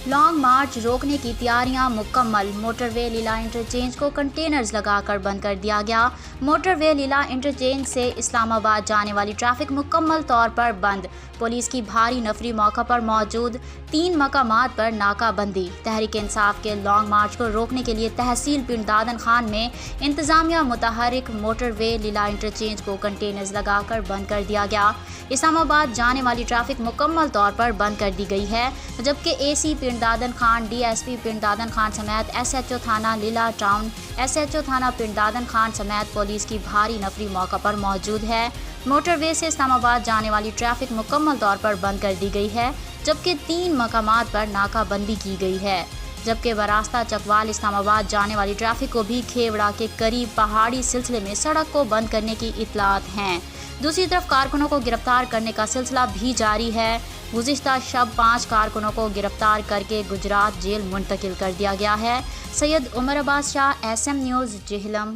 Long march روکنے کی تیاریاں مکمل، موٹر وے لیلا انٹرچینج کو کنٹینرز لگا کر بند کر دیا گیا۔ موٹر وے لیلا انٹرچینج سے اسلام آباد جانے والی ٹریفک مکمل طور پر بند، پولیس کی بھاری نفری موقع پر موجود 3 مقامات پر ناکہ بندی۔ تحریک انصاف کے لانگ مارچ کو روکنے کے لیے تحصیل پنڈ دادن خان میں انتظامیہ متحرک، موٹر وے لیلا انٹرچینج کو کنٹینرز لگا کر بند کر دیا گیا۔ اسلام آباد جانے والی ٹریفک مکمل طور پر بند کر دی گئی ہے، جبکہ اے سی Pind Dadan Khan, D S P Pind Dadan Khan سمیت ایس ایچ او تھانہ لیلا ٹاؤن، ایس ایچ او تھانہ پنڈ دادن خان سمیت پولیس کی بھاری نفری موقع پر موجود ہے۔ موٹر وے سے اسلام آباد جانے والی ٹریفک مکمل طور پر بند کر دی گئی ہے، جبکہ 3 مقامات پر ناکہ بندی کی گئی ہے، جبکہ براستہ چکوال اسلام آباد جانے والی ٹریفک کو بھی کھیوڑا کے قریب پہاڑی سلسلے میں سڑک کو بند کرنے کی اطلاعات ہیں۔ دوسری طرف کارکنوں کو گرفتار کرنے کا سلسلہ بھی جاری ہے۔ گزشتہ شب 5 کارکنوں کو گرفتار کر کے گجرات جیل منتقل کر دیا گیا ہے۔ سید عمر عباس شاہ، ایس ایم نیوز، جہلم۔